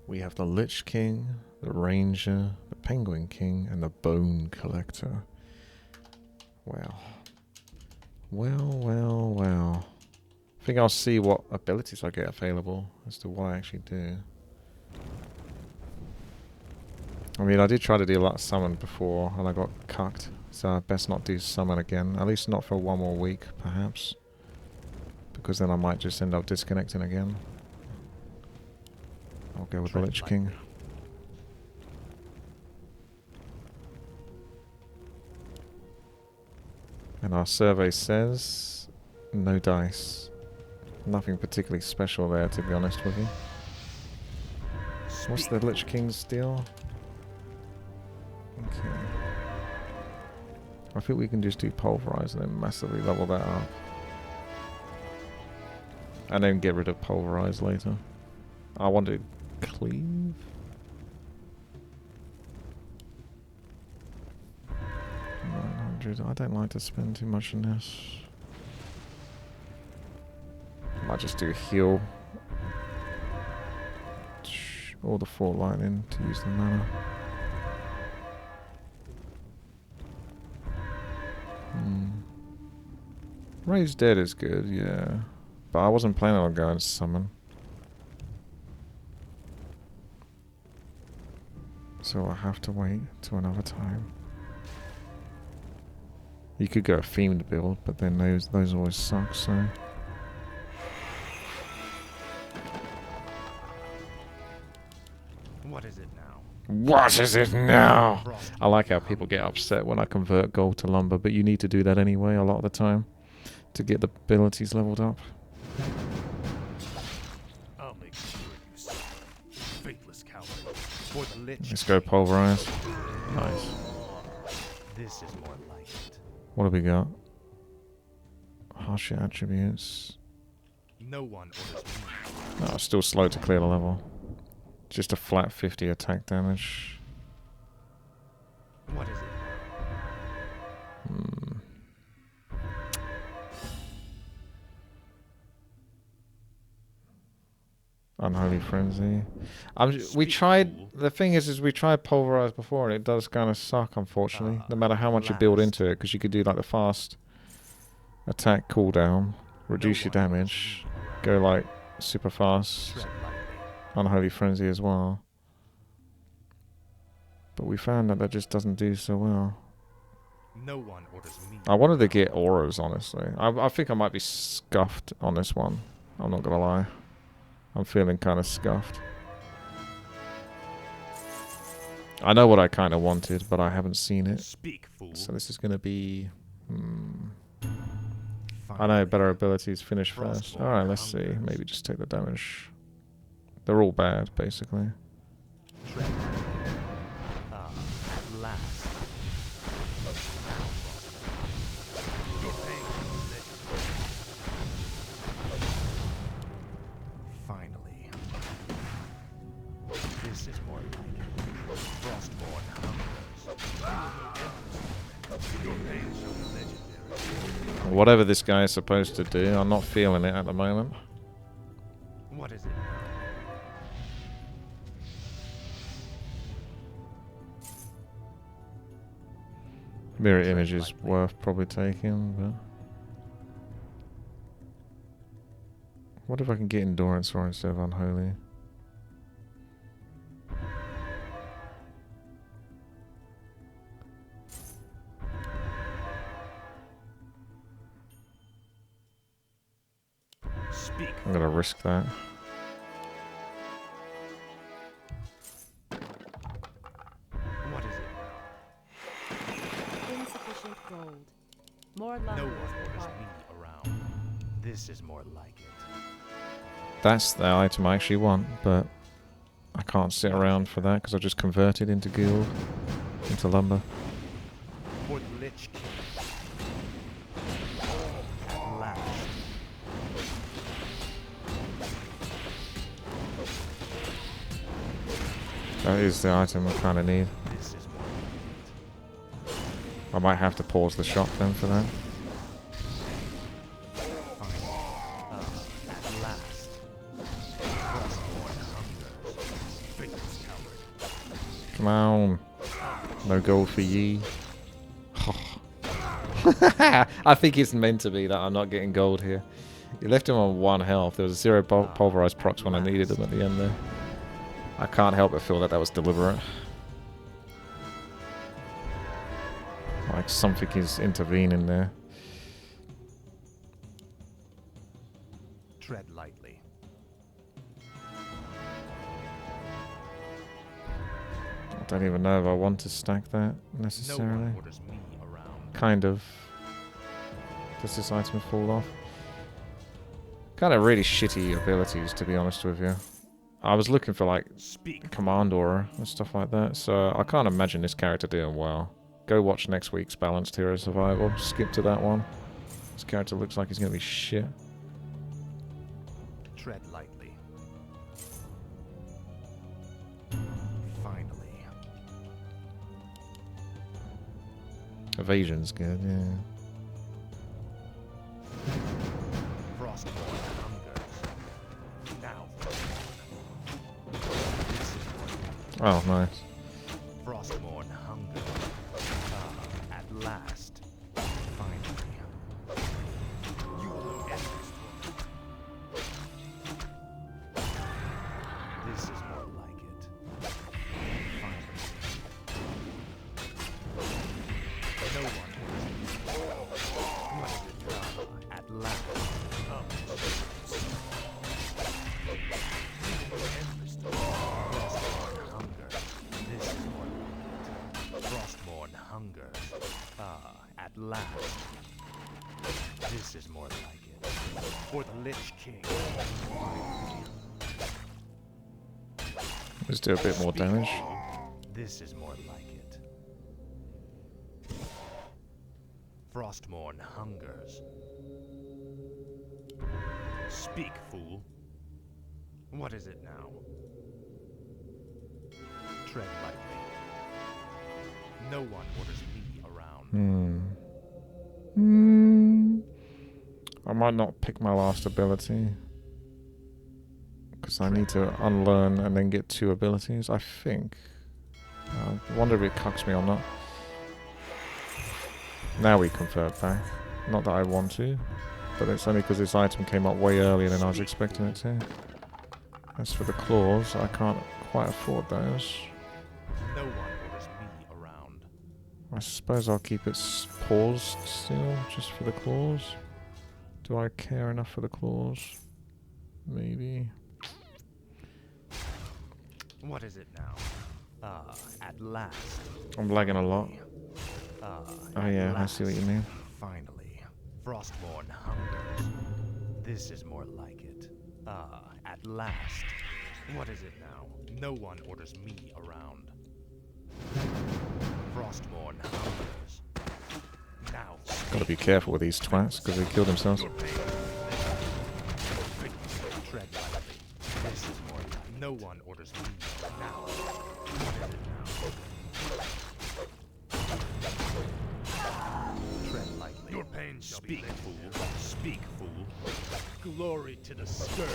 We have the Lich King, the Ranger, the Penguin King, and the Bone Collector. Well. Well. I think I'll see what abilities I get available as to what I actually do. I mean, I did try to do a lot of summon before, and I got cucked. So I best not do summon again. At least not for one more week, perhaps. Because then I might just end up disconnecting again. I'll go with the Lich King. And our survey says no dice. Nothing particularly special there, to be honest with you. What's the Lich King's deal? Okay. I think we can just do Pulverize and then massively level that up. And then get rid of Pulverize later. I want to Cleave? 900. I don't like to spend too much on this. Might just do heal. Or the 4 lightning to use the mana. Raised Dead is good, yeah. But I wasn't planning on going to summon. So I'll have to wait till another time. You could go a themed build, but then those always suck, so... What is it now? What is it now? I like how people get upset when I convert gold to lumber, but you need to do that anyway a lot of the time to get the abilities leveled up. I'll make sure you suffer, faithless coward. For the Lich. Let's go Pulverize. Nice. This is more like it. What have we got? Harsh attributes. No one orders me. No, still slow to clear the level. Just a flat 50 attack damage. What is it? Unholy Frenzy. We tried... The thing is we tried Pulverize before and it does kind of suck, unfortunately. No matter how much you build into it, because you could do like the fast attack cooldown, reduce your damage, go like super fast, Unholy Frenzy as well. But we found that just doesn't do so well. No one orders me. I wanted to get auras, honestly. I think I might be scuffed on this one. I'm not gonna lie. I'm feeling kind of scuffed. I know what I kind of wanted, but I haven't seen it. Speak, fool. So this is gonna be... I know, better abilities finish first. Alright, let's see. Maybe just take the damage. They're all bad, basically. At last. Finally. This is more like it. Frostborn hungers. Your pains are legendary. Whatever this guy is supposed to do, I'm not feeling it at the moment. What is it? Mirror image is worth probably taking, but... What if I can get Endurance or instead of Unholy? Speak. I'm gonna risk that. What is it now? Insufficient gold. More No lumber one is orders required. me around. This is more like it. That's the item I actually want, but I can't sit around for that because I just converted into gold, into lumber. For the Lich King. At last. That is the item I kind of need. This is more like it. I might have to pause the shop then for that. At last. Frostborn hungers. Come on. No gold for ye. I think it's meant to be that I'm not getting gold here. You left him on 1 health. There was a 0 pulverized procs when I needed him at the end there. I can't help but feel that that was deliberate. Like something is intervening there. Tread lightly. I don't even know if I want to stack that No necessarily. one orders me around. Kind of. Does this item fall off? Kind of really shitty abilities, to be honest with you. I was looking for like command aura and stuff like that, so I can't imagine this character doing well. Go watch next week's Balanced Hero Survival. Skip to that one. This character looks like he's going to be shit. Tread lightly. Finally. Evasion's good, yeah. Frostborn hungers. Now. Oh, nice. Frostborn hunger. Ah, at last. Finally. You will know endless work. This is more like it. Finally. No one orders me. What is it? Ah, at last. Endless Frostborn hunger. This is more like it. Frostborn hunger. Ah, at last. This is more like it. For the Lich King. Let's do a bit more damage. This is more like it. Frostmourne hungers. Speak, fool. What is it now? Tread lightly. No one orders me around. I might not pick my last ability. Because I need to unlearn and then get 2 abilities, I think. I wonder if it cucks me or not. Now we convert back. Not that I want to, but it's only because this item came up way earlier than I was expecting it to. As for the claws, I can't quite afford those. No one orders me around. I suppose I'll keep it paused still, just for the claws. Do I care enough for the claws? Maybe. What is it now? Ah, at last. I'm lagging a lot. Ah, Oh yeah, I see what you mean. finally. Frostborn hungers. This is more like it. Ah, at last. What is it now? No one orders me around. Frostborn hungers. Now. Gotta be careful with these twats, because they kill themselves. Your pain. Tread lightly. This is more like no one orders me now. What is it now? Tread lightly. Your pain shall speak, fool. Speak, fool. Glory to the scourge.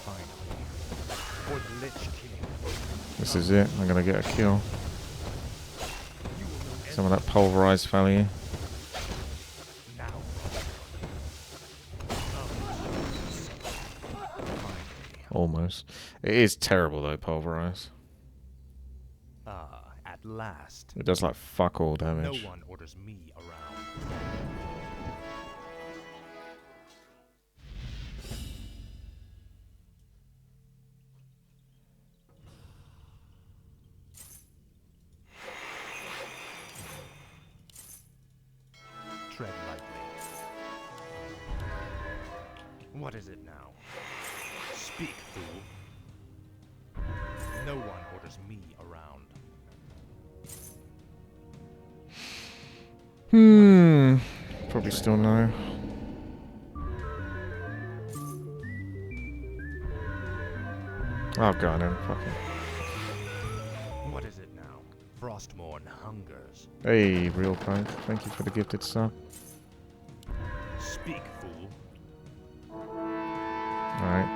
Finally. For the Lich King. This is it. I'm gonna get a kill. You will know Some of that pulverized value. now. Almost. It is terrible though, pulverize. Ah, at last. It does like fuck all No damage. one orders me around. Tread lightly. What is it now? Speak, fool. No one orders me around. Probably still no. Oh god, then. Fuck it. What is it now? Frostmourne hungers. Hey, real punk. Thank you for the gifted sub. Speak, fool. Alright.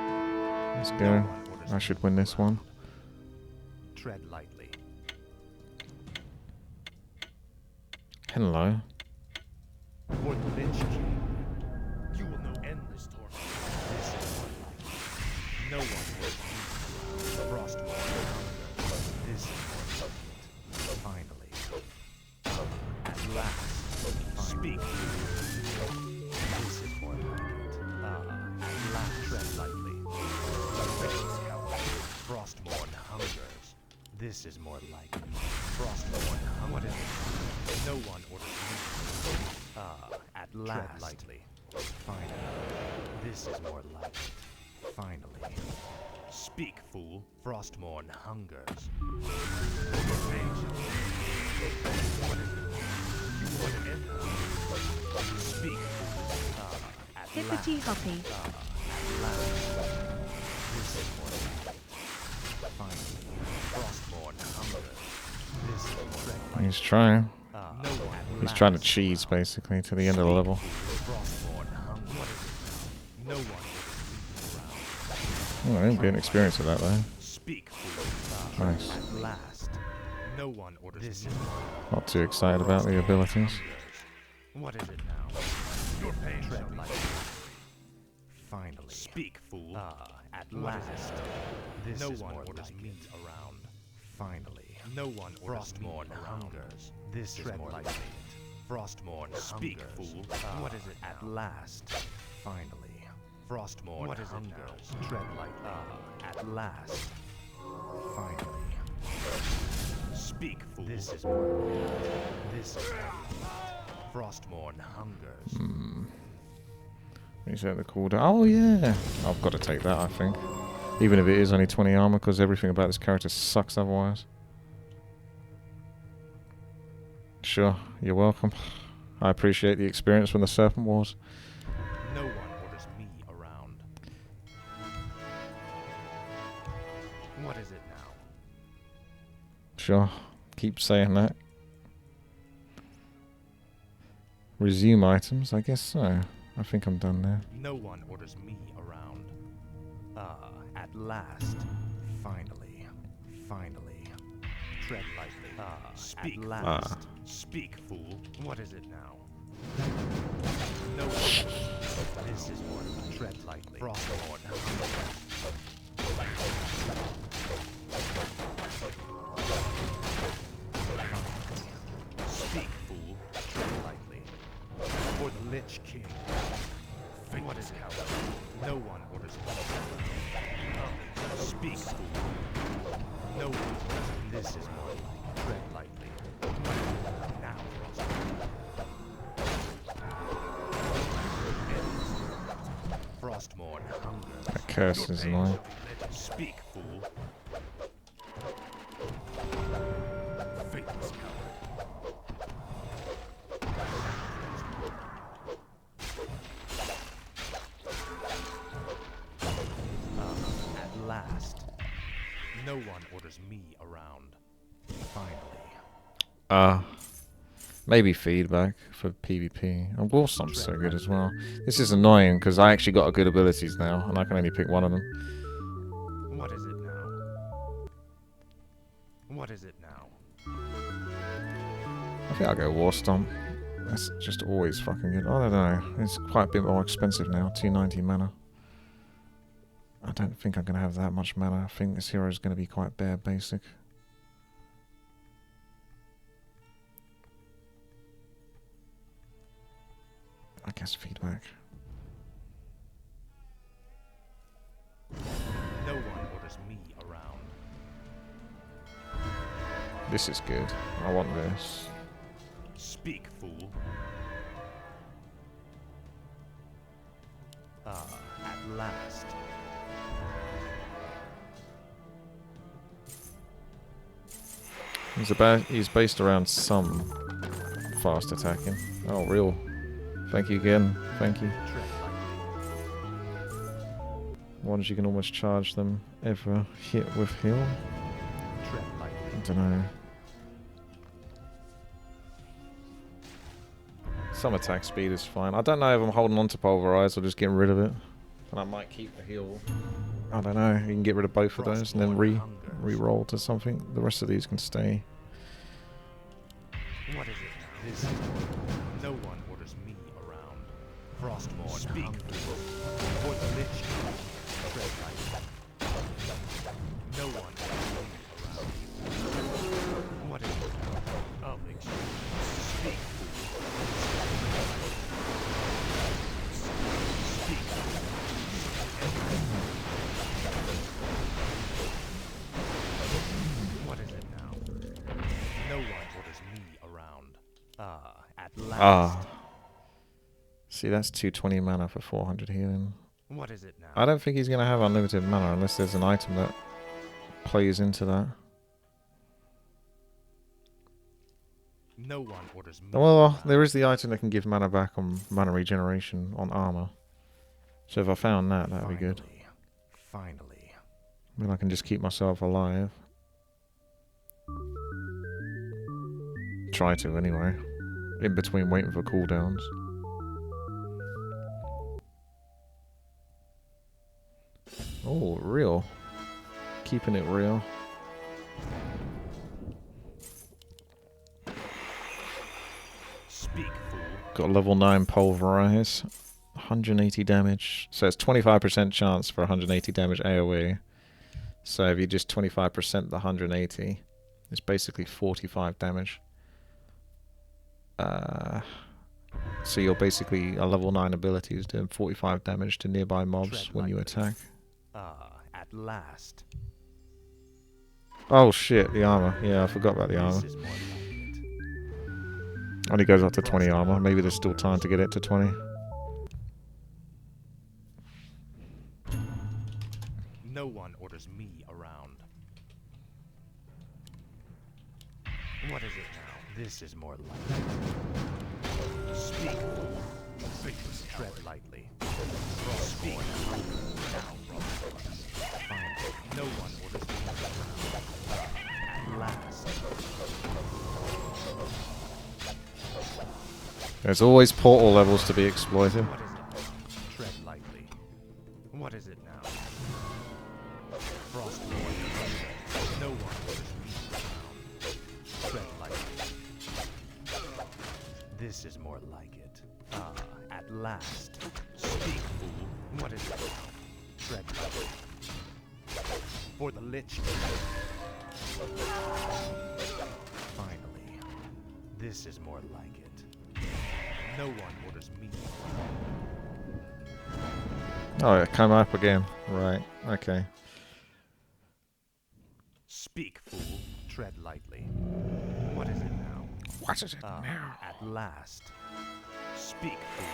Let's No go. one orders I me should win this one. Tread lightly. Hello. For the Lich King, you will know endless torment. This is more like it. No one will Frostborn hunger. This is more like it. Finally. At last. Speak. This is more like it. At last. Tread lightly. Frostborn hungers. This is more like it. Frostborn hunger. What is it? No one orders me. At last. Tread lightly. Finally. This is more like it. Finally. Speak, fool. Frostborn hungers. What is it? You want to end? Speak, fool. At Hippity hoppy. At last. This is more like it. Finally. Frostborn hungers. This is more like it. He's trying. No one. He's trying to cheese basically to the end of the level. Frostborn hunger. What is it now? No one Oh, I didn't get an experience of that though. Speak, fool. Nice. At last. No one orders this. Not too excited about the abilities. What is it now? Your pain shall be. Finally. Speak, fool. At last. This no one orders like meat around. Finally. No one orders Frostborn hungers. This is more like it. Frostborn speak, fool. What is it? At last. Finally. Frostborn what is hungers. Tread like at last. Finally. Speak, fool. This is more like it. This is more like it. Frostborn hungers. Is that the cooldown? Oh yeah! I've got to take that, I think. Even if it is only 20 armor, because everything about this character sucks otherwise. Sure, you're welcome. I appreciate the experience from the Serpent Wars. No one orders me around. What is it now? Sure, keep saying that. Resume items, I guess so. I think I'm done there. No one orders me around. At last. Finally. Finally. Tread lightly. Speak. At last. Speak, fool. What is it now? No one orders me. This is more like tread lightly. Frostborn. Speak, fool. Tread lightly. For the Lich King. What is it? No one orders me. Speak, fool. No one orders me. This is more like tread lightly. Now, Frostborn hunger. That curse is annoying. Speak, fool. Faithless coward. At last. No one orders me around. Finally. Maybe feedback for PvP. And Warstomp's so good as well. This is annoying because I actually got good abilities now, and I can only pick one of them. What is it now? What is it now? I think I'll go Warstomp. That's just always fucking good. Oh, I don't know. It's quite a bit more expensive now. 290 mana. I don't think I'm going to have that much mana. I think this hero is going to be quite bare basic. I guess feedback. No one orders me around. This is good. I want this. Speak, fool. At last. He's based around some fast attacking. Oh, real. Thank you again. Thank you. Ones you can almost charge them ever hit with heal. I don't know. Some attack speed is fine. I don't know if I'm holding on to Pulverize or just getting rid of it. And I might keep the heal. I don't know. You can get rid of both of those and then re-roll to something. The rest of these can stay. What is it now? This is no one orders me around. Frostborn, speak for the Lich King. Tread lightly. No one orders me around. What is it now? I'll make sure. Speak. Speak. What is it now? No one orders me around. Ah, at last. Ah. See, that's 220 mana for 400 healing. What is it now? I don't think he's going to have unlimited mana unless there's an item that plays into that. No one orders me. Well, there is the item that can give mana back on mana regeneration on armor. So if I found that, that would be good. Finally. Then I can just keep myself alive. Try to, anyway. In between waiting for cooldowns. Oh, real. Keeping it real. Speak, fool. Got level 9 pulverize. 180 damage. So it's 25% chance for 180 damage AoE. So if you just 25% the 180, it's basically 45 damage. So you're basically a level 9 ability is doing 45 damage to nearby mobs when you attack. Ah, at last. Oh shit, the armor. Yeah, I forgot about the armor. This is more like it. Only goes up to 20 armor. Maybe there's still time to get it to 20. No one orders me around. What is it now? This is more like it. Speak, fool. Tread lightly. Speak. Now, fine. No one orders me around. At last. There's always portal levels to be exploited. What is it? Tread lightly. What is it now? Frostborn. No one orders me around. Tread lightly. This is more like it. Ah, at last. Speak, fool. What is it now? Tread lightly. For the Lich King. Finally. This is more like it. No one orders me. Oh, it came up again. Right, okay. Speak, fool. Tread lightly. What is it now? What is it now? At last. Speak, fool.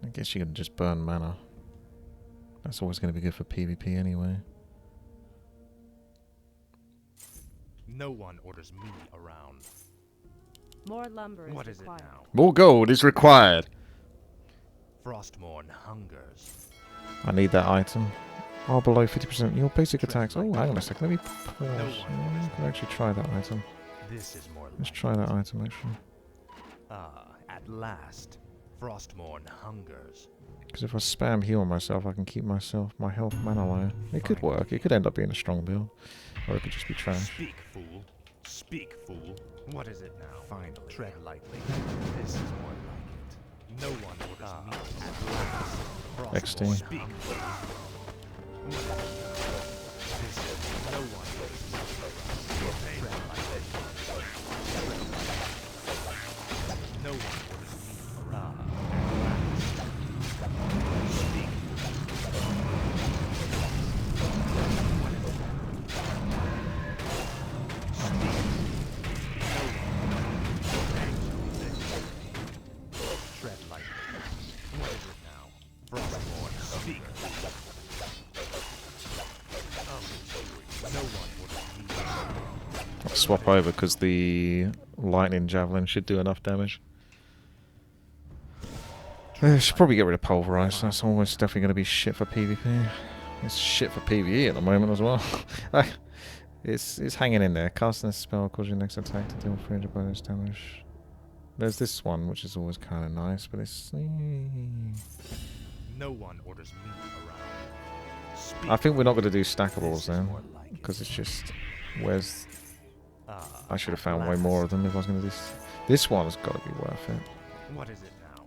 I guess you can just burn mana. That's always going to be good for PvP anyway. No one orders me around. More lumber is What is it required. now? More gold is required. Frostmourne hungers. I need that item. Oh, below 50%. Your basic attacks. Oh, hang on a second. Let me pause. I can actually try that item. This is more Let's like try that item, actually. Ah, at last. Frostmourne hungers. Because if I spam heal on myself, I can keep my health mana low. It could work. It could end up being a strong build. Or it could just be trash. Speak, fool. Speak, fool. What is it now? Finally. Tread lightly. This is more like it. No one orders me. At last. XD. Frostmourne speak, fool. What is it now? This is no one orders me. Tread lightly. No one orders me. Ah, at last. Speak, tread lightly. What is it now? Frostborn, speak. No one would have I'll swap over because the lightning javelin should do enough damage. Should probably get rid of pulverize. That's almost definitely going to be shit for PvP. It's shit for PvE at the moment as well. It's hanging in there. Casting a spell causes your next attack to deal 300 bonus damage. There's this one, which is always kind of nice, but it's... No one orders me around. Speak. I think we're not going to do stackables This is then, more like it. because it's just where's. I should have At found way more of them if I was going to do. This one's got to be worth it. What is it now?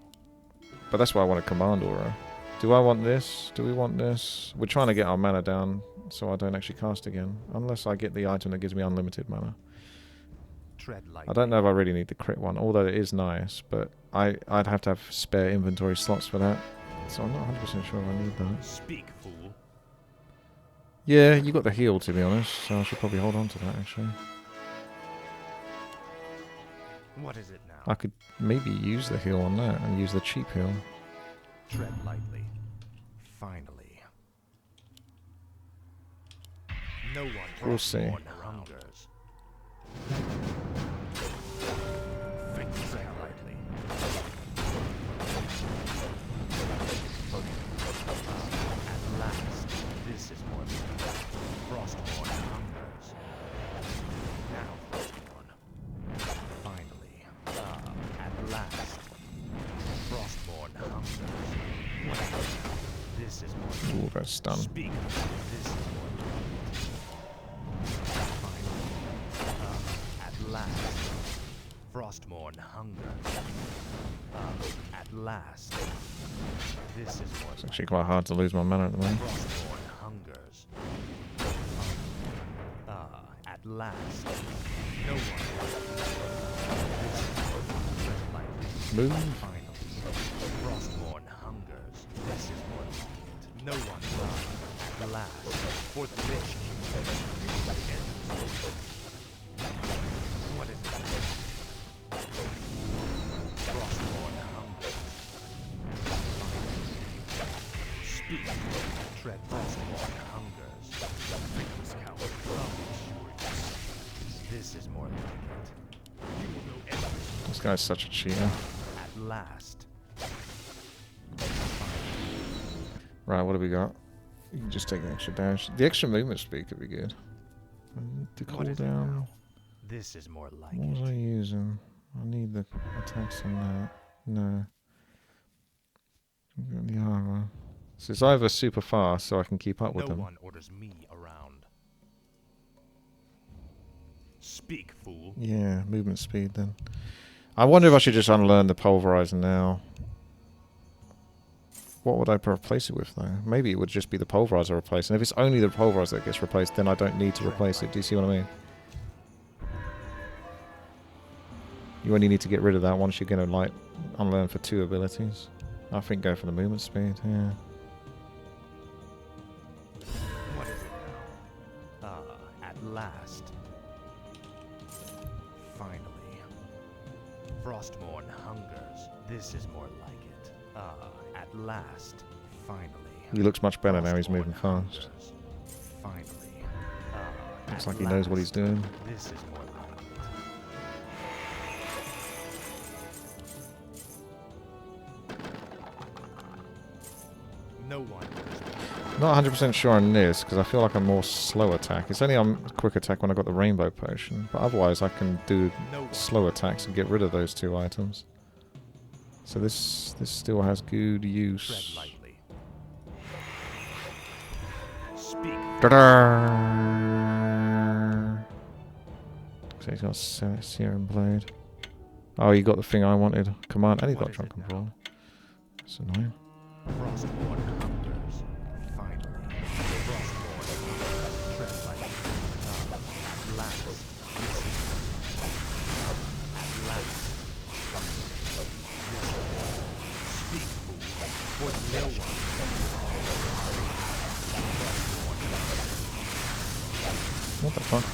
But that's why I want a command aura. Do I want this? Do we want this? We're trying to get our mana down so I don't actually cast again. Unless I get the item that gives me unlimited mana. Tread lightly. I don't know if I really need the crit one, although it is nice, but I'd have to have spare inventory slots for that. So I'm not 100% sure I need that. Speak, fool. Yeah, you got the heal to be honest, so I should probably hold on to that actually. What is it now? I could maybe use the heal on that and use the cheap heal. Tread lightly. Finally. No one We'll see. hungers. Tread lightly. At last, this is more than Frostborn hungers. Now, Frostborn. Finally. At last. Frostborn hungers. This is more Ooh, that's stun. Speak. This is more finally. At last. Frostborn hungers. At last. This is more It's actually quite hard to lose my mana at the moment. Frostborn hungers. At last. No one. Move. Finally. Frostborn hungers. This is more like it. No one died. At last. For the Lich King. What is it? Frostborn hungers. Speak. Tread Frostborn hungers. This is more like it. You will know everything. This guy's such a cheater. At last. Right, what do we got? You can just take the extra dash. The extra movement speed could be good. The What is it cooldown. now? This is more like What was I it. using? I need the attacks on that. No. I've got the armor. So it's either super fast so I can keep up with No them. one orders me around. Speak, fool. Yeah, movement speed then. I wonder if I should just unlearn the pulverizer now. What would I replace it with though? Maybe it would just be the pulverizer replaced. And if it's only the pulverizer that gets replaced, then I don't need to replace it. Do you see what I mean? You only need to get rid of that once you're going to like unlearn for 2 abilities. I think go for the movement speed, yeah. What is it now? At last. Finally. Frostborn hungers. This is more like it. At last. Finally. He looks much better now, he's Frostborn moving fast. hungers. Finally. Looks At like he knows what he's last. doing. This is more like it. No one orders me. Not 100% sure on this, because I feel like I'm more slow attack. It's only on quick attack when I got the rainbow potion, but otherwise I can do No one slow attacks and get rid of those 2 items. So this still has good tread use. lightly. Speak. Ta-da! So he's got Serum Blade. Oh, you got the thing I wanted. Command, and he What got is Drunken it now? Brawl. That's annoying. Frostborn hungers. Finally. Frostborn. Tread lightly. At last. At last. Speak, fool. For no one. What the fuck?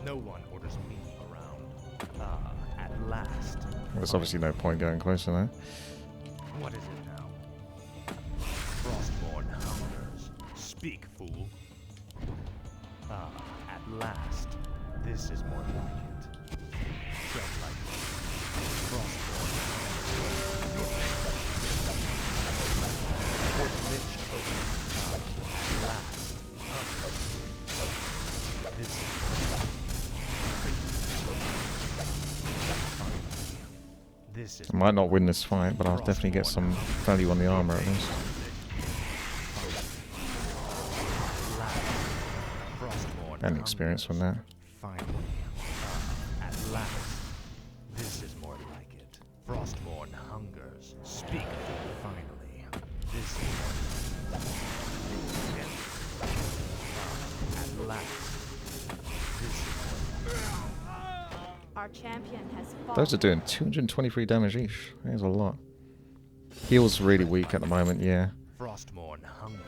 No one orders me around. At last. There's obviously no point going close to that. What is it now? Frostborn hungers. Speak, fool. At last. This is more like it. Tread lightly. Frostborn. For the Lich King. At last. This is This This is I might not win this fight, but I'll definitely get some value on the armor at least. And experience from that. Finally. At last. This is more like it. Frostmourne hungers. Speak. Finally. This is more like it. At last. This is Our champion has fallen. Those are doing 223 damage each. There's a lot. Heal's really weak at the moment, yeah. Frostmourne hungers.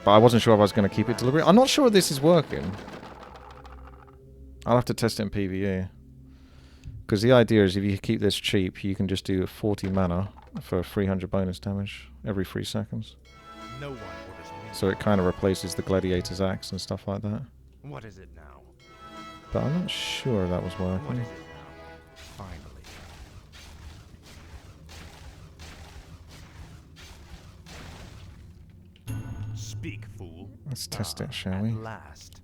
But I wasn't sure if I was going to keep it deliberate. I'm not sure if this is working. I'll have to test it in PvE. Because the idea is if you keep this cheap, you can just do 40 mana for 300 bonus damage every 3 seconds. No one orders me. So it kind of replaces the Gladiator's Axe and stuff like that. What is it now? But I'm not sure if that was What working. is it now? Finally. Speak, fool. Let's test it, shall At we? last.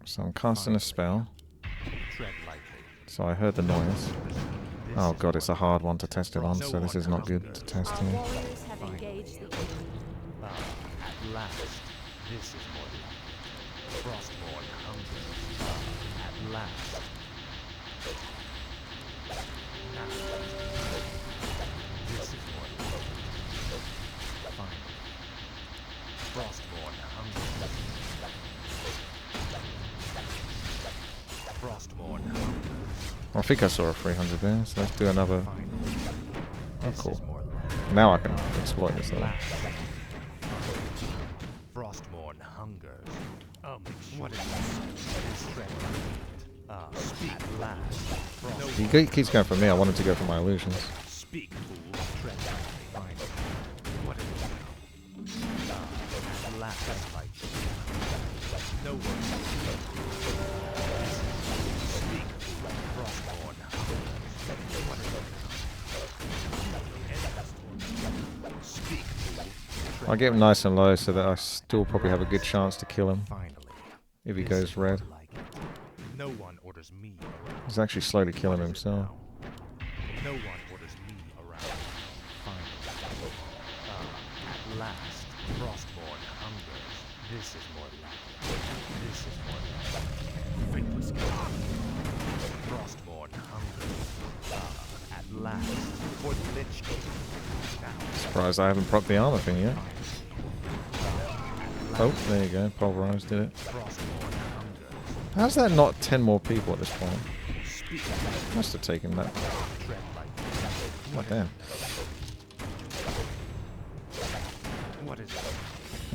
So I'm casting a spell. Tread lightly. So I heard the noise. This Oh is god, it's a more hard one to test it on, so this is not good to test Our here. warriors have engaged the enemy. at last. This is more like it. Frostmourne hungers. At last. Now. This is more like it. Finally. Frostmourne hungers. Frostmourne hungers. I think I saw a 300 there, so let's do another. Finally. Oh, This cool. is more like it. Now I can exploit this though. Frostmourne hungers. What is this? Tread lightly. Speak. At last. He keeps going for me, I wanted to go for my illusions. Speak, fool. Tread lightly. Finally. What is it now? At last. Tread lightly. No one. Speak, fool. Frostmourne hungers. What is it now? Speak, fool. I get him nice and low so that I still probably have a good chance to kill him Finally. if he This goes is more red. like it. No one orders me around. He's actually slowly killing What is it himself. now? No one orders me around. Finally. At last. Frostmourne hungers. This is more like it. This is more like it. Faithless God. Frostmourne hungers. At last. For the Lich King. Now. Surprised I haven't procced the armor thing yet. Oh, there you go, pulverized did it. Frostmourne hungers. How's that not 10 more people at this point? Speak. Must have taken that. Tread lightly. Oh damn. What is it?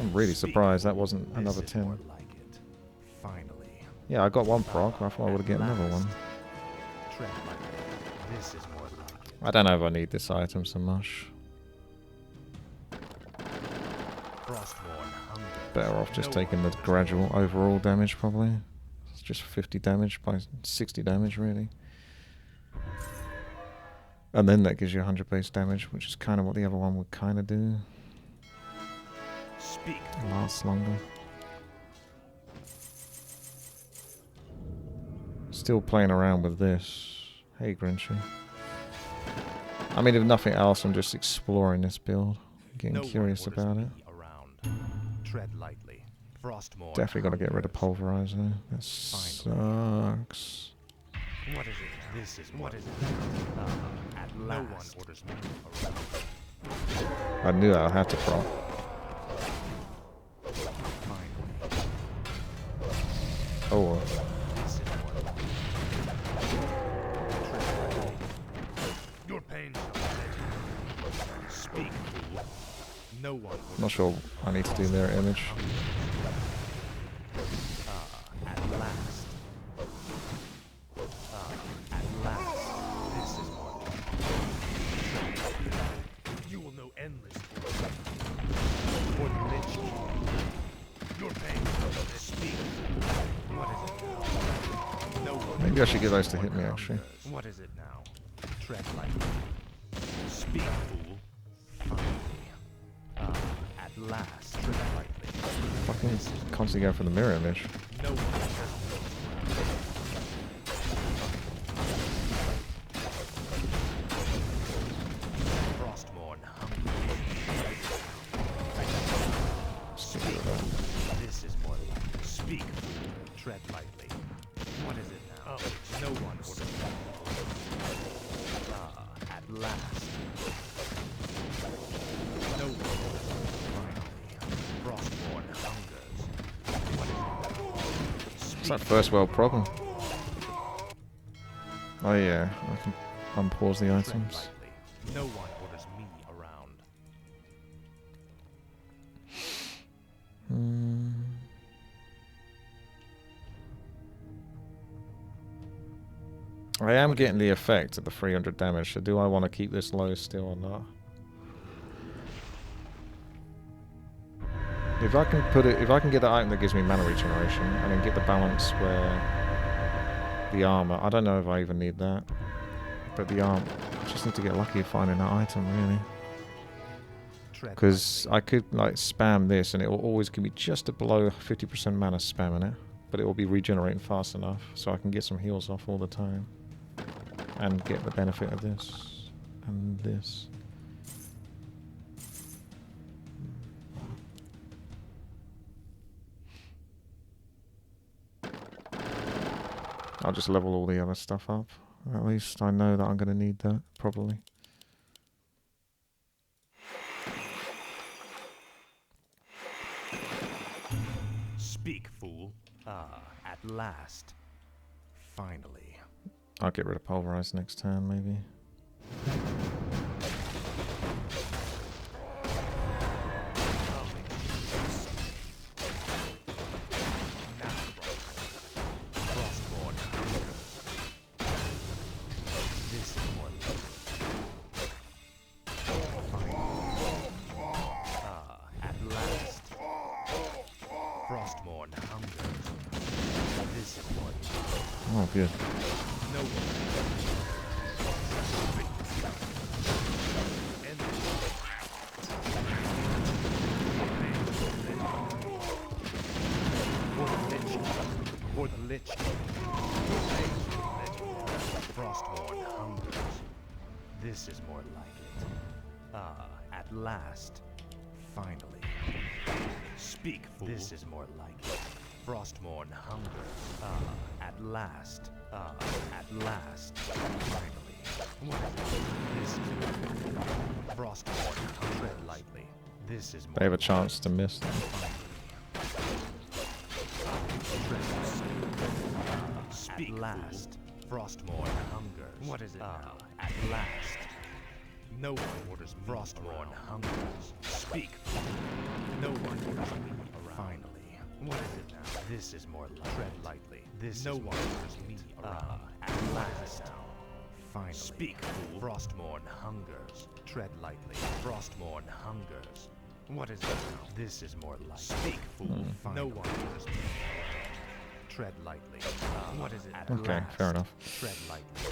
I'm really surprised that wasn't This another is 10. more like it. Finally. Yeah, I got one proc, I thought I would have get another one. Tread lightly. This is more like it. I don't know if I need this item so much. Frostmourne hungers. Better off just No taking the one orders gradual overall damage probably. It's just 50 damage by 60 damage really. And then that gives you 100 base damage, which is kind of what the other one would kind of do. Speak. Lasts longer. Still playing around with this. Hey Grinchy. I mean, if nothing else, I'm just exploring this build. Getting No one curious orders about me it. around. Tread lightly. Frostmourne Definitely got to get rid of hungers. Pulverize though. That sucks. What is it? This is what is it? At last. No one orders me around. I knew I'd have to proc. Finally. Oh well. This is more like it. Tread lightly. Your pain shall end. Speak, fool. No one orders Not sure I need to do their image. At last. At last. This is more like it. You will know endless for the Lich King. Your pain will speak. What is it now? No one Maybe I should get those to hit me actually. What is it now? Tread lightly. Speak, fool. Finally. At last. Tread lightly. Fucking constantly going for the mirror image. No one has last. No one. Finally, Frostborn hungers. It's that first world problem. Oh yeah, I can unpause the items. No one orders me around. I am getting the effect of the 300 damage, so do I want to keep this low still or not? If I can put it, if I can get the item that gives me mana regeneration, and then get the balance where the armor, I don't know if I even need that, but the armor, I just need to get lucky finding that item really. Because I could like spam this and it will always give me just a below 50% mana spamming it, but it will be regenerating fast enough so I can get some heals off all the time and get the benefit of this and this. I'll just level all the other stuff up. At least I know that I'm going to need that, probably. Speak, fool. Ah, at last. Finally. I'll get rid of Pulverize next turn, maybe. Oh, good. For the Lich Frostborn hungers. This is more like it. Ah, at last. Finally. Speak, fool. This is more like it. Frostborn hungers. Ah, at last. Ah, at last. Finally. What is this? Frostborn, tread lightly. This is more. They have a chance to miss them. Speak, at last. Frostborn hungers. What is it now? At last. No one orders me Frostborn hungers. Speak. No one orders me around. Finally. What is it now? This is more like. Tread lightly. This no is one orders me around. At last. Finally. Speak, fool. Frostborn hungers. Tread lightly. Frostborn hungers. What is it now? This is more like. Speak, fool. No one orders me. Tread lightly. What is it? Okay, fair enough. Tread lightly.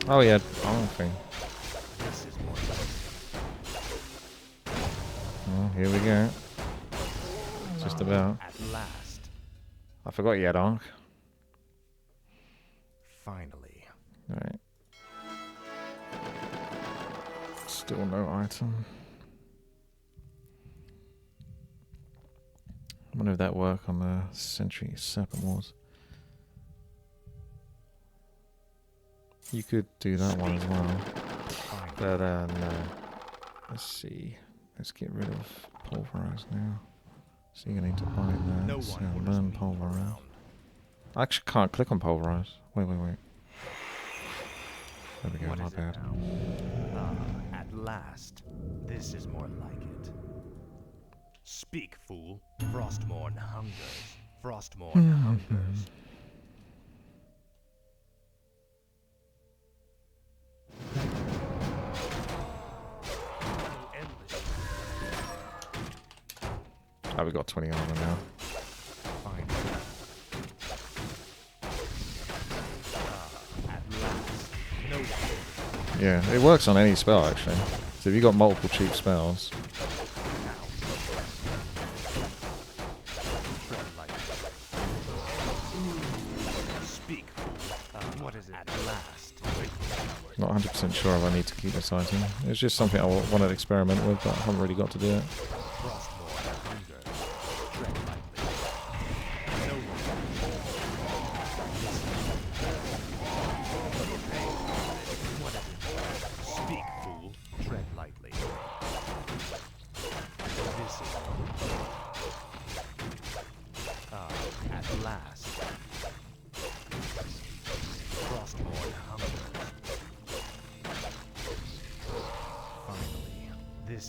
Oh yeah, wrong thing. This is more like. Well, here we go. Just about. At last. I forgot you had Arc. Finally. Alright. Still no item. I wonder if that work on the Century Serpent Wars. You could do that one as well. But no. Let's see. Let's get rid of Pulverize now. So you're gonna need to buy that. So learn Pulverize. I actually can't click on Pulverize. Wait. There we go, my bad. At last. This is more like it. Speak, fool. Frostborn hungers. Frostborn hungers. Oh, we got 20 armor now. Fine. At last. No one. Yeah, it works on any spell actually. So if you've got multiple cheap spells. Speak. What is it? At last. Not 100% sure if I need to keep this item. It's just something I wanted to experiment with, but I haven't really got to do it.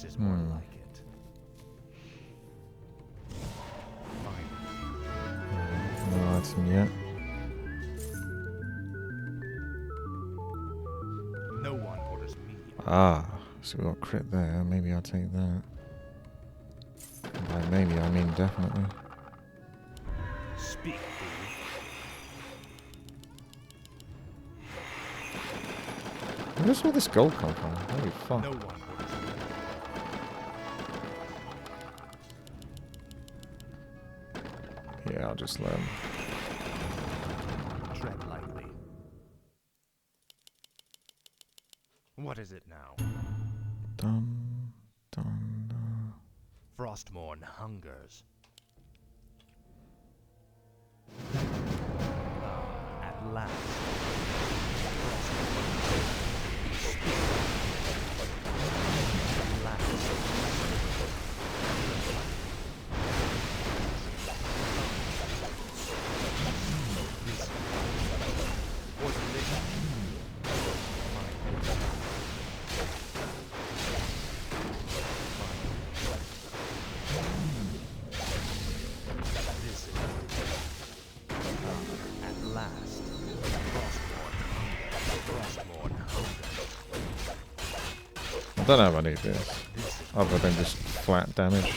This is more like it. Finally. No item yet. No one orders me. Ah, so we got crit there. Maybe I'll take that. By maybe I mean definitely. Speak, fool. Where's all this gold come from? Holy fuck. No one orders me. Yeah, I'll just let him. Tread lightly. What is it now? Dun, dun, dun. Frostmourne hungers. At last. I don't know if I need this. Other than just flat damage.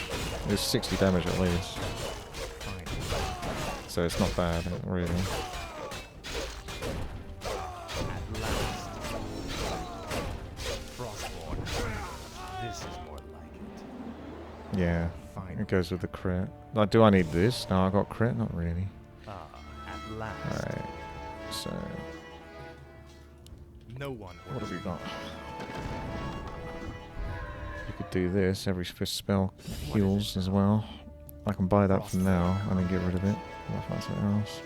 It's 60 damage at least. So it's not bad, really. Yeah, it goes with the crit. Like, do I need this? No, I got crit? Not really. Alright, so... what have we got? You could do this. Every fifth spell heals as well. I can buy that for now and then get rid of it. I'll find something else.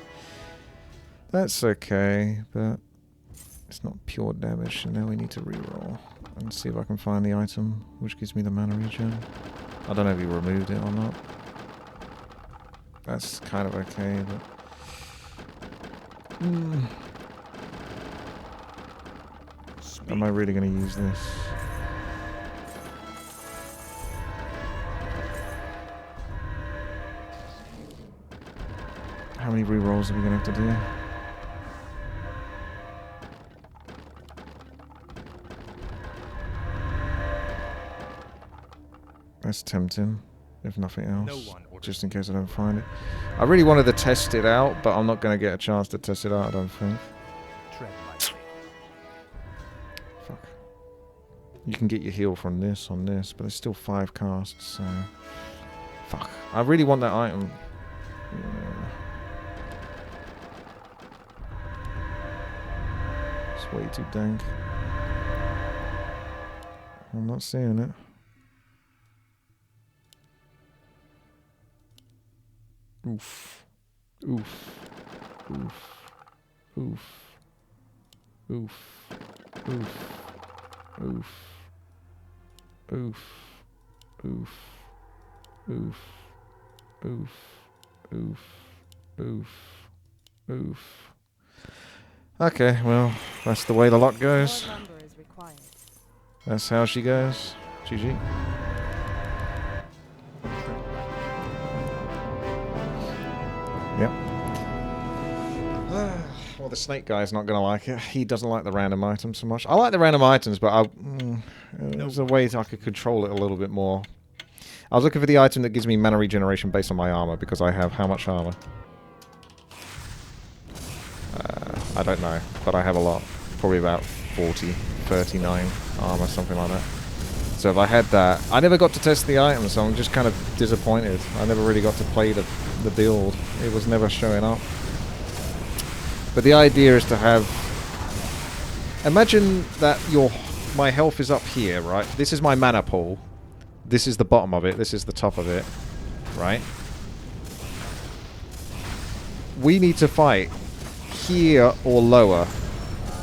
That's okay, but it's not pure damage, and now we need to reroll and see if I can find the item which gives me the mana regen. I don't know if you removed it or not. That's kind of okay, but... Am I really going to use this? How many rerolls are we going to have to do? That's tempting, if nothing else. Just in case I don't find it. I really wanted to test it out, but I'm not going to get a chance to test it out, I don't think. Fuck. You can get your heal from this on this, but there's still 5 casts, so... Fuck. I really want that item. Yeah. It's way too dank. I'm not seeing it. Oof. Oof. Oof. Oof. Oof. Oof. Oof. Oof. Oof. Oof. Oof. Oof. Oof. Oof. Okay, well, that's the way the lot goes. That's how she goes. GG. Yep. Well, the snake guy's not going to like it. He doesn't like the random items so much. I like the random items, but there's a way I could control it a little bit more. I was looking for the item that gives me mana regeneration based on my armor, because I have how much armor? I don't know, but I have a lot. Probably about 40, 39 armor, something like that. So if I had that... I never got to test the item, so I'm just kind of disappointed. I never really got to play the build. It was never showing up. But the idea is to have... Imagine that my health is up here, right? This is my mana pool. This is the bottom of it. This is the top of it. Right? We need to fight here or lower.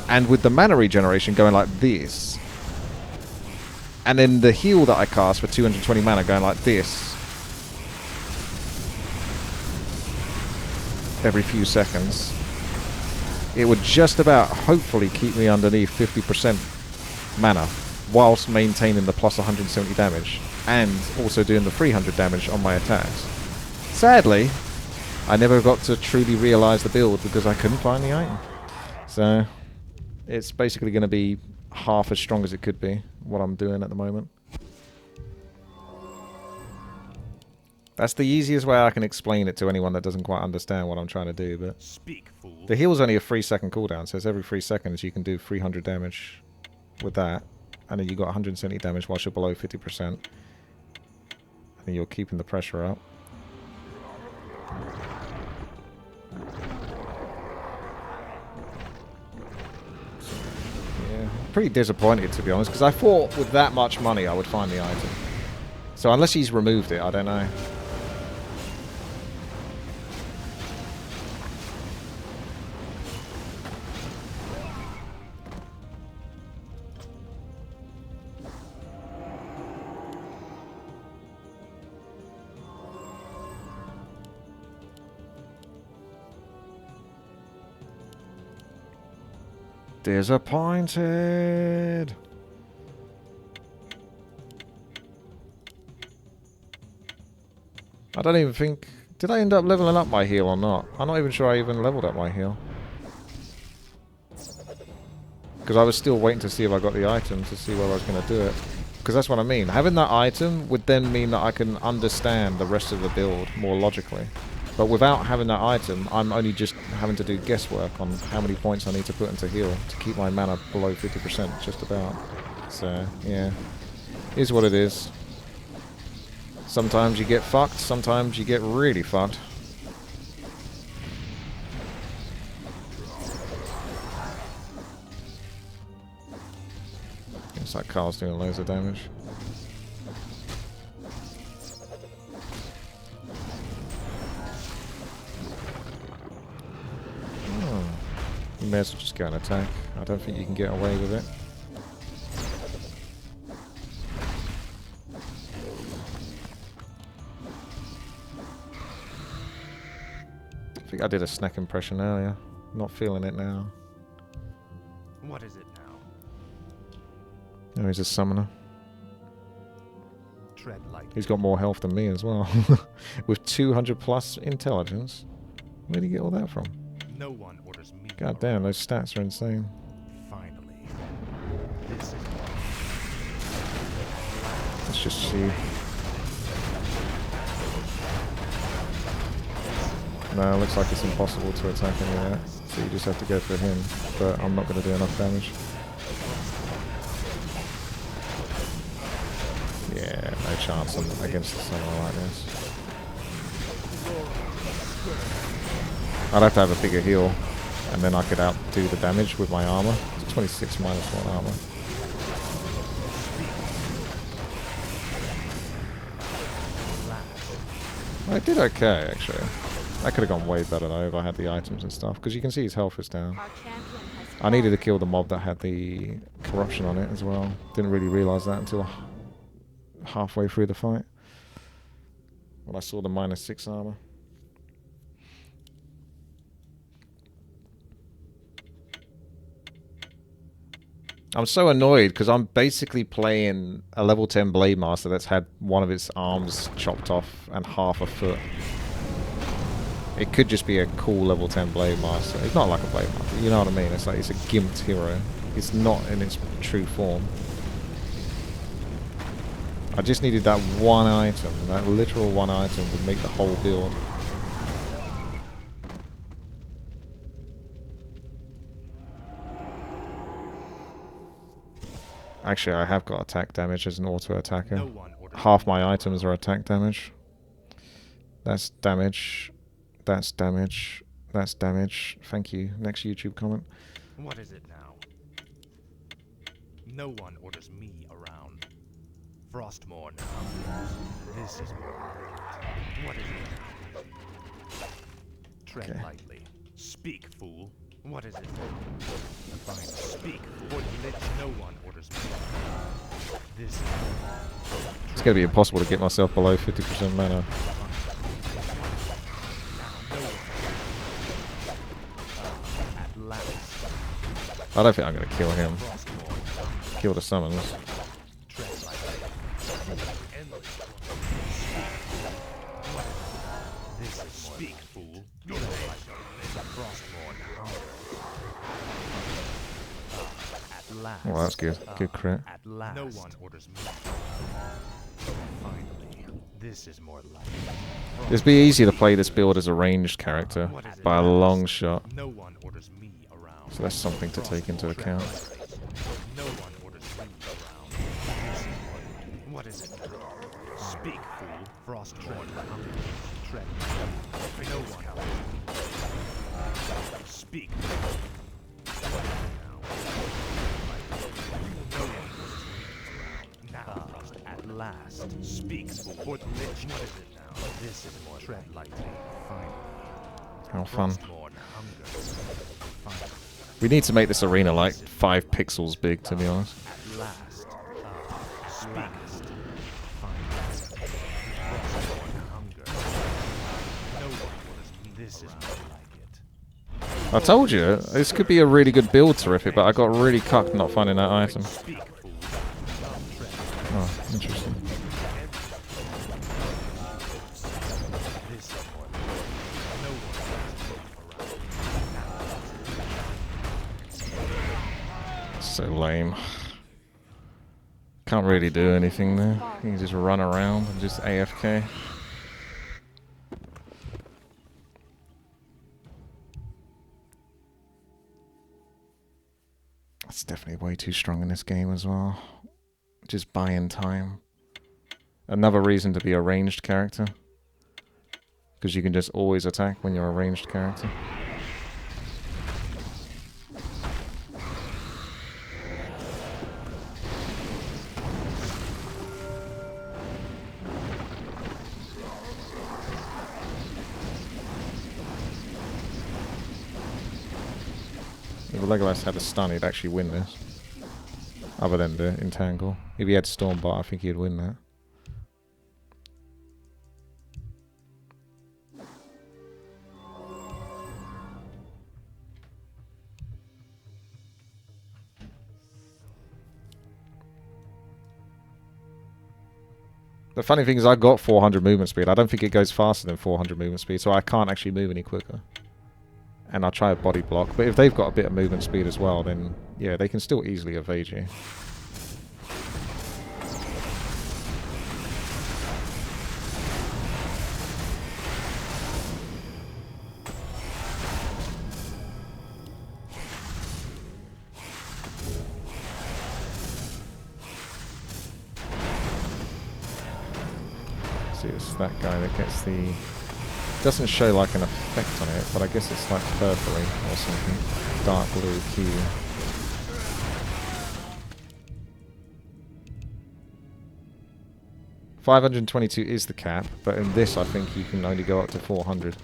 And with the mana regeneration going like this. And then the heal that I cast for 220 mana going like this. Every few seconds. It would just about, hopefully, keep me underneath 50% mana. whilst maintaining the plus 170 damage and also doing the 300 damage on my attacks. Sadly, I never got to truly realise the build because I couldn't find the item. So it's basically going to be half as strong as it could be, what I'm doing at the moment. That's the easiest way I can explain it to anyone that doesn't quite understand what I'm trying to do. But Speak, fool. the heal's only a 3-second cooldown, so it's every 3 seconds you can do 300 damage with that. And then you got 170 damage whilst you're below 50%. And then you're keeping the pressure up. Yeah, pretty disappointed to be honest, because I thought with that much money I would find the item. So unless he's removed it, I don't know. Disappointed. I don't even think... Did I end up leveling up my heal or not? I'm not even sure I even leveled up my heal. Because I was still waiting to see if I got the item to see whether I was going to do it. Because that's what I mean. Having that item would then mean that I can understand the rest of the build more logically. But without having that item, I'm only just having to do guesswork on how many points I need to put into heal to keep my mana below 50%, just about. So, yeah. Is what it is. Sometimes you get fucked, sometimes you get really fucked. Looks like Carl's doing loads of damage. You may as well just go and attack. I don't think you can get away with it. I think I did a snack impression earlier. Not feeling it now. What is it now? Oh, he's a summoner. Tread lightly. He's got more health than me as well. With 200 plus intelligence. Where'd he get all that from? No one orders me. God damn, those stats are insane. Finally. This is Let's just see. No, it looks like it's impossible to attack any of that. So you just have to go for him. But I'm not going to do enough damage. Yeah, no chance against the summoner like this. I'd have to have a bigger heal, and then I could outdo the damage with my armor. It's 26 minus 1 armor. I did okay, actually. That could have gone way better though if I had the items and stuff, because you can see his health is down. I needed to kill the mob that had the corruption on it as well. Didn't really realise that until halfway through the fight, when I saw the minus 6 armor. I'm so annoyed because I'm basically playing a level 10 Blade Master that's had one of its arms chopped off and half a foot. It could just be a cool level 10 Blade Master. It's not like a Blade Master, you know what I mean? It's like it's a gimped hero. It's not in its true form. I just needed that one item. That literal one item would make the whole build. Actually, I have got attack damage as an auto-attacker. Half my items are attack damage. That's damage. That's damage. That's damage. Thank you. Next YouTube comment. What is it now? No one orders me around. Frostmourne. This is more. What is it? Tread Okay. lightly. Speak, fool. What is it? Fine. Speak, fool. No one orders me. This. It's going to be impossible to get myself below 50% mana. At last. I don't think I'm going to kill him. Kill the summons. last. Oh, that's good. Good crit. At last. No one orders me. Finally, this is more like. It'd be easy to play this build as a ranged character by a long shot. No one orders me around. So that's something to take into account. No one orders me around. This is what is it now? Speak, fool. Frostborn tread. No one else. Speak. Now, at last, speak for the lich. What is it now? This is more tread lightly. Finally. How fun. Frostborn hunger. Finally. We need to make this arena like 5 pixels big, to be honest. At last. Speak. Finally. Frostborn hunger. No one orders me. This is more like it. I told you, this could be a really good build, Terrific, but I got really cucked not finding that item. Speak, fool. Oh, interesting. This is more like it. No one orders me around. So lame. Can't really do anything there. You can just run around and just AFK. That's definitely way too strong in this game as well. Just buying time. Another reason to be a ranged character. Because you can just always attack when you're a ranged character. If Legolas had a stun, he'd actually win this. Other than the entangle. If he had Stormbot, I think he'd win that. The funny thing is I got 400 movement speed. I don't think it goes faster than 400 movement speed, so I can't actually move any quicker. And I'll try a body block, but if they've got a bit of movement speed as well, then yeah, they can still easily evade you. See, it's that guy that gets the... Doesn't show like an effect on it, but I guess it's like purpley or something. Dark blue Q. $522 is the cap, but in this I think you can only go up to 400.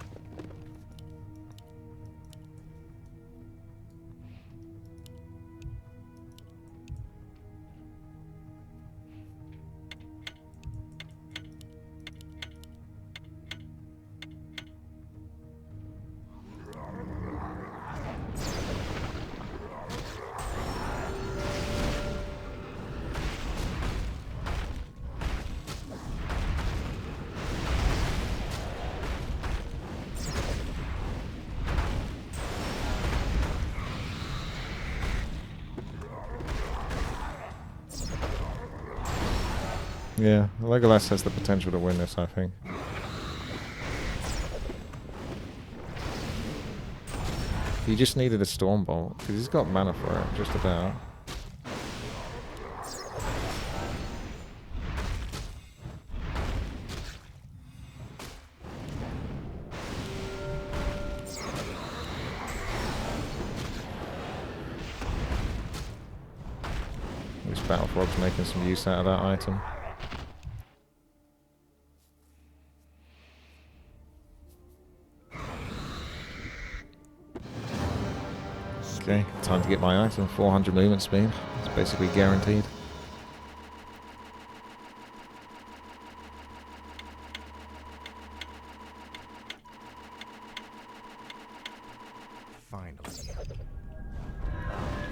Yeah, Legolas has the potential to win this, I think. He just needed a Stormbolt, because he's got mana for it, just about. This Battle Frog's making some use out of that item. Okay, time to get my item. 400 movement speed. It's basically guaranteed. Finally.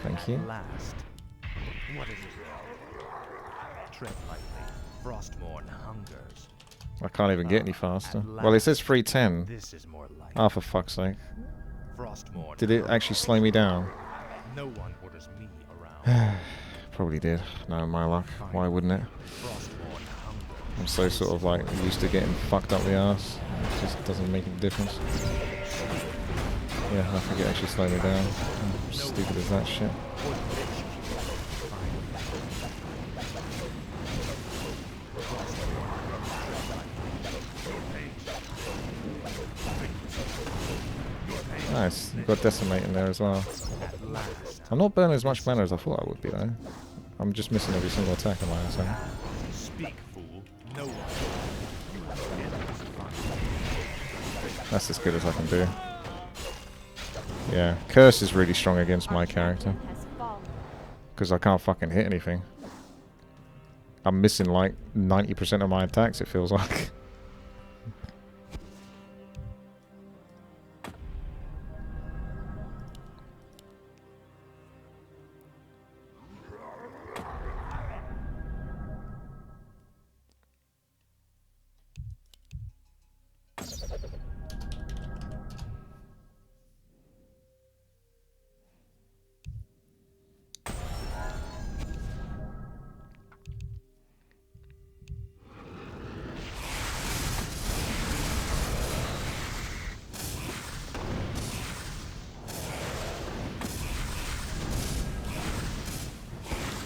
Thank you. Last. What is it? Tread lightly. Frostborn hungers. I can't even get any faster. Well, it says 310. This is more like Oh, for fuck's sake. Frostborn. Did it actually slow me down? No one orders me around. Probably did. No, my luck. Why wouldn't it? Frostborn hunger. I'm so sort of like used to getting fucked up the ass. It just doesn't make a difference. Yeah, I think it actually slowed me down. How stupid is that shit? Nice, you've got Decimate in there as well. I'm not burning as much mana as I thought I would be though. I'm just missing every single attack on my ass. Speak, fool. No one. That's as good as I can do. Yeah, Curse is really strong against my character. Because I can't fucking hit anything. I'm missing like 90% of my attacks, it feels like.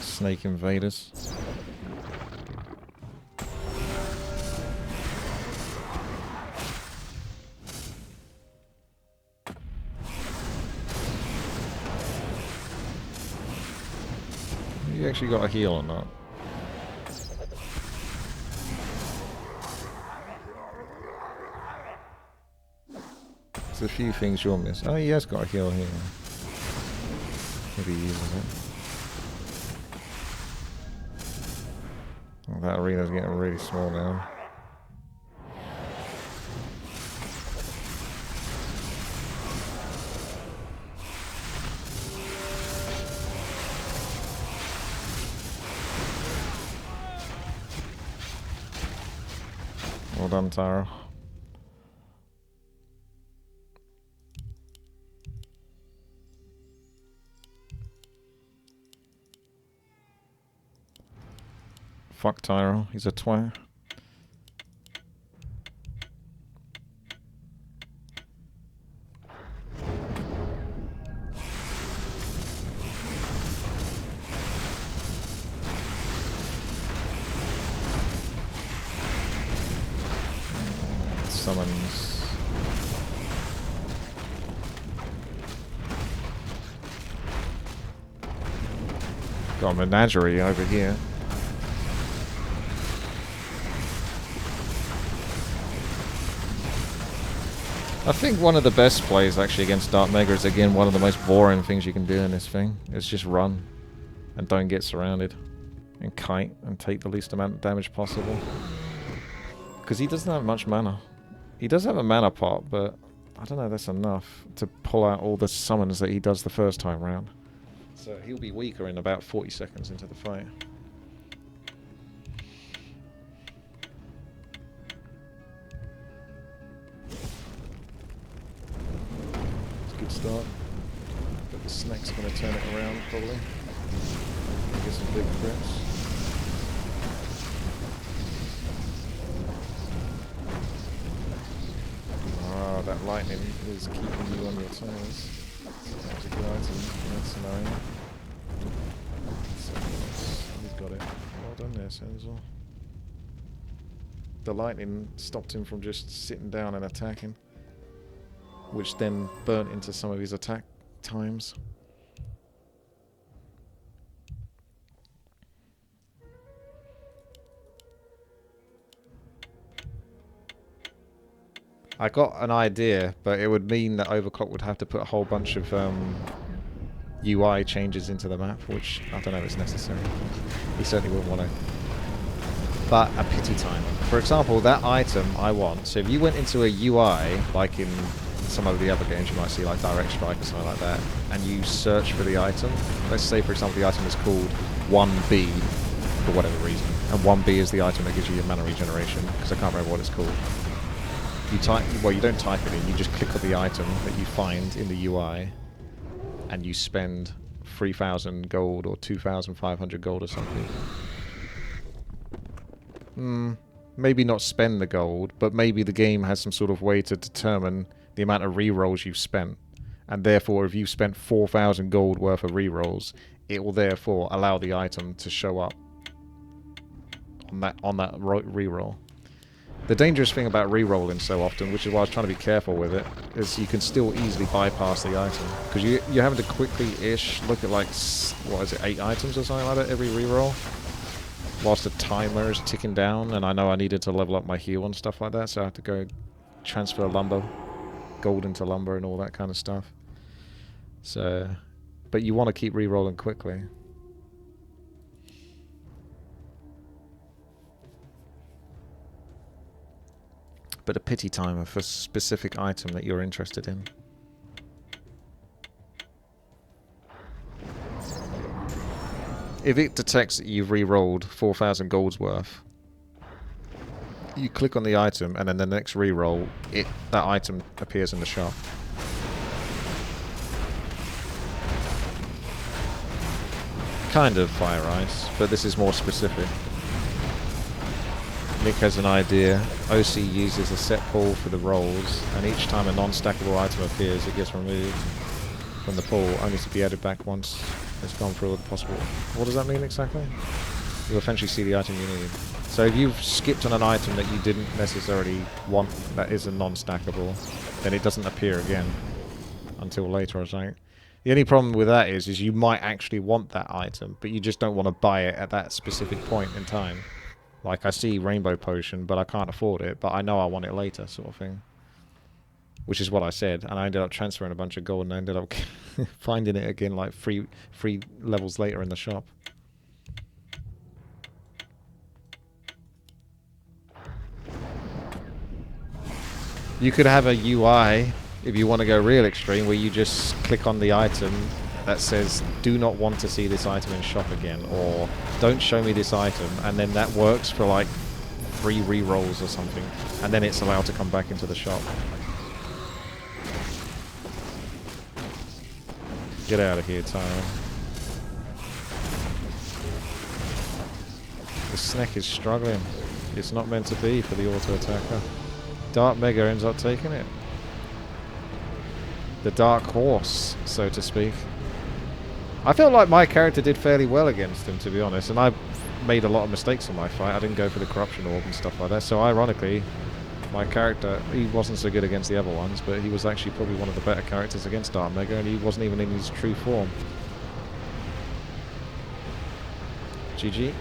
Snake invaders. You actually got a heal or not? There's a few things you'll miss. Oh, he has got a heal here. Maybe he uses it. Oh, that arena's getting really small now. Well done, Tara. Fuck Tyro, he's a twat. Summons. Got a menagerie over here. I think one of the best plays actually against Dark Mega is again one of the most boring things you can do in this thing. Is just run and don't get surrounded and kite and take the least amount of damage possible. Because he doesn't have much mana. He does have a mana pot, but I don't know, that's enough to pull out all the summons that he does the first time round. So he'll be weaker in about 40 seconds into the fight. It's a good start. But the snake's going to turn it around, probably. Get some big crits. Ah, that lightning is keeping you on your toes. That's a good item in that scenario. So, he's got it. Well done there, Senzel. The lightning stopped him from just sitting down and attacking, which then burnt into some of his attack times. I got an idea, but it would mean that Overclocked would have to put a whole bunch of UI changes into the map, which I don't know if it's necessary. He certainly wouldn't want to. But a pity timer. For example, that item I want, so if you went into a UI, like in some of the other games you might see, like Direct Strike or something like that, and you search for the item, let's say for example the item is called 1B, for whatever reason, and 1B is the item that gives you your mana regeneration, because I can't remember what it's called. You type, well, you don't type it in, you just click on the item that you find in the UI, and you spend 3,000 gold or 2,500 gold or something. Maybe not spend the gold, but maybe the game has some sort of way to determine the amount of rerolls you've spent. And therefore, if you've spent 4,000 gold worth of rerolls, it will therefore allow the item to show up on that reroll. The dangerous thing about rerolling so often, which is why I was trying to be careful with it, is you can still easily bypass the item. Because you're having to quickly-ish look at like, what is it, 8 items or something like that every reroll? Whilst the timer is ticking down, and I know I needed to level up my heal and stuff like that, so I had to go transfer lumber, gold into lumber and all that kind of stuff. So, but you want to keep rerolling quickly. But a pity timer for a specific item that you're interested in. If it detects that you've re-rolled 4,000 golds worth, you click on the item, and then the next re-roll, that item appears in the shop. Kind of fire ice, but this is more specific. Nick has an idea. OC uses a set pool for the rolls, and each time a non-stackable item appears, it gets removed from the pool, only to be added back once it's gone through all the possible. What does that mean exactly? You'll eventually see the item you need. So if you've skipped on an item that you didn't necessarily want, that is a non-stackable, then it doesn't appear again until later or something. The only problem with that is you might actually want that item, but you just don't want to buy it at that specific point in time. Like, I see Rainbow Potion, but I can't afford it, but I know I want it later, sort of thing. Which is what I said, and I ended up transferring a bunch of gold, and I ended up finding it again, like, three levels later in the shop. You could have a UI, if you want to go real extreme, where you just click on the item that says, do not want to see this item in shop again, or don't show me this item, and then that works for like 3 re-rolls or something, and then it's allowed to come back into the shop. Get out of here, Tyro. The snack is struggling. It's not meant to be for the auto-attacker. Dark Mega ends up taking it. The dark horse, so to speak. I felt like my character did fairly well against him, to be honest, and I made a lot of mistakes in my fight. I didn't go for the corruption orb and stuff like that, so ironically, my character, he wasn't so good against the other ones, but he was actually probably one of the better characters against Dark Mega, and he wasn't even in his true form. GG.